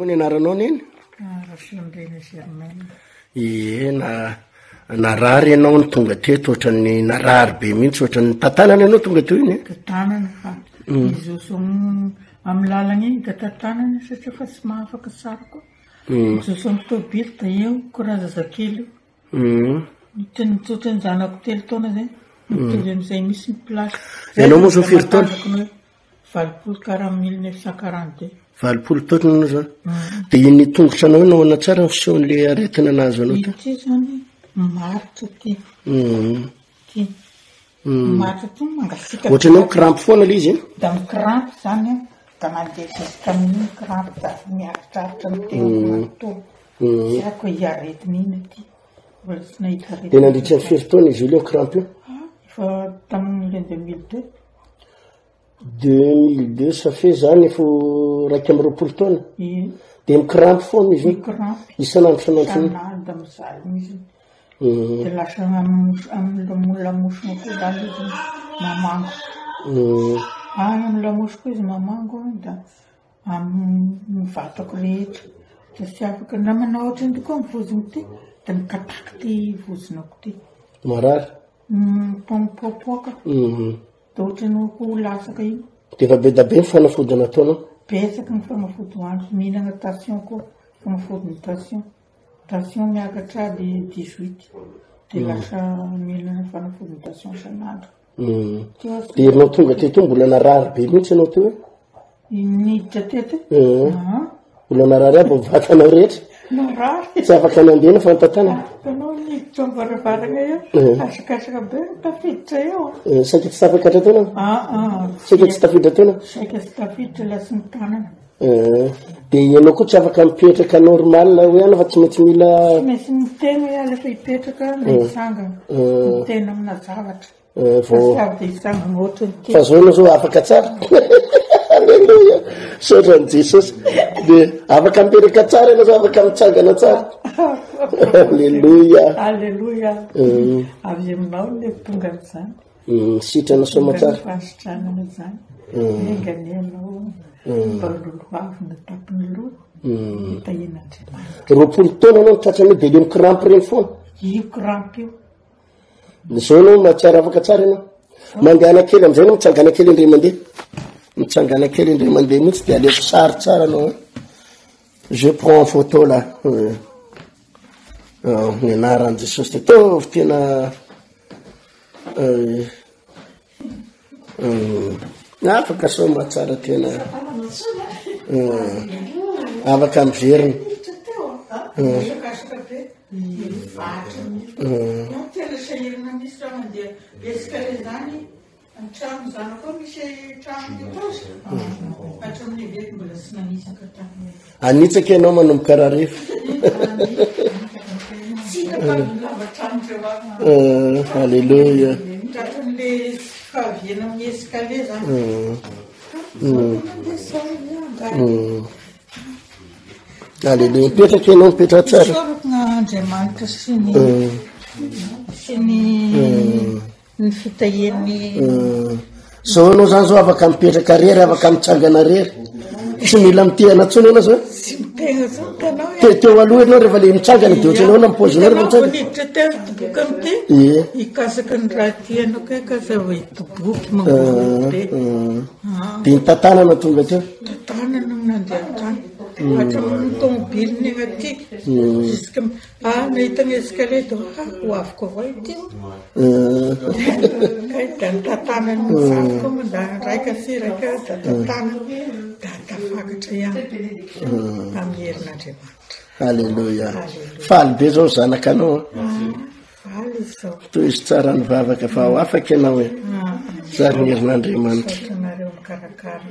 Ny anaranao neny? Rasimandreny Germaine. Narary ianao ny tonga teto ohatrany narary be mihitsy ohatrany tantanana ianao tonga teo iny? Tantanana fa izy oso amin'ny lalana iny da tantanana satria fa tsy mahafaka tsara koa. Izy oso amin'ny tobily da eo koraza zakely. Teny mitsotra ny zanako 3 taona zay. Mitovy amin'izay misy ny plasy. Ianao moa zao firy taona? 1942. 20 taona zao. Dia iny tongotra anao no ana tsara fisehon'le aretina anazy anao ta? Ity zany maritra ty. Maritra ty mangasika. Ohatranao crampe foana le izy? Da mikirampy zany da mandeha jusika amin'ny crampe da miaritraritra miteo manontolo. Tsy ako hiaretina iny aty. Mbola tsy nahita aretina. Dia nandritra ny firy taona izy io leo crampe io? Fa tamin'ny 2002. 2002 ça fait zany efa 20 taona. Dia mikirampy foana izy io? Mikirampy. Isanandro sanandro. Isanandro da mizaly izy. Dia lasa amin'ny lamosina koa zany izy mamango. Amin'ny lamosina koa izy mamango da amin'ny vatako rehetra. Da tsy afaka na manao ohatrany koa amin'ny voziny ty da mikataky ty vozinako ty. Marary? Mipoaka. Da ohatrany ho lasaka iny. Dia efa be da be ny fanafodina ataonao? Betsaka ny fanafody hoaniko. Mihinana tension koa. Fanafodiny tension. Tension miakatra di 18. Dia lasa mihinana fanafodiny tension isanandro. Dia ianao tonga teto mbola narary be mihitsy ianao teo? Niditra teto? Mbola narary aby ny vatanao rehetra? Narary. Tsy afaka nandena fa nytantana? Itanao niditra mivaravarana eo. Asakasaka be tafiditra eo. Saika tsy tafakatra taona? Saika tsy tafiditra taona? Saika tsy tafiditra lasy ny tanana. Dia ianao koa tsy afaka mipetraka normal hoe ana fa tsy maintsy mila... Tsy maintsy miteny hoe ala fa hipetraka na hisangana. Miteny amina zavatra. Fa zao ianao zao afaka tsara. Alleluia. Saotrany Jesosy. Dia afaka mipetraka tsara ianao zao afaka mitsangana tsara. Alleluia. Alleluia. Avy aminao le tonga amin'izany. Sitrana soma tsara. Fahasitranana izany. Enganenao mba loloavy na tapiny loha. Tahin'Andriamanitra. 20 taona anao tratrany dia le mikirampy reny foana? Io kirampy io. Zao anao mahatsiaro afaka tsara ianao? Mandeha anakely amin'izay anao mitsangana kely indray mandeha? Mitsangana kely indray mandeha mihitsy dia aleko sary tsara anao. Je prends en photo là. Ny anaran'i Jesosy dia tovy tena afaka soma tsara tena afaka miverina. Tena sahirana misy raha mandeha escalier zany trano zany koa misy trano depozy hatramin'ny vety mbola tsy nanisaka taminy. Anitsaka ianao manomboka raha rehefa. Alleluia. Tratran'le fahaviana amin'ny escalier zany. Alleluia. Mipetraka ianao mipetraka tsara. Sorokina Andriamanitra sy ny fitahiany. Zao anao zany zao afaka mipetraka rery afaka mitsangana rery. Tsy mila mitehana tsony ianao zao? Tsy mitehana tsony tanao. Teo aloha ianao rehefa le mitsangana dia ohatranao na mipozinao rehefa mitsangana. Niditra teo toboka amin'ity. Hikasaka ny raha tianao kay fa hoe toboky mangovoky be. Dia ny tantanana tonga teo? Tantanana nandeha tany. Hatramin'ny tomobily ny aty. Jusque nahita ny escalier dia ho avoko avao ity. Kay da ny tantanany mizavoko mandany raika sy raika da tantanany da tafakatra ihany amin'ny herin'Andriamanitra. Alleluia. Faly be zao zanakanao. Faly izy zao. Toy izy tsara ny vavaka fa ho afaka ianao e. Tsara ny herin'Andriamanitra. Nareo mikarakara.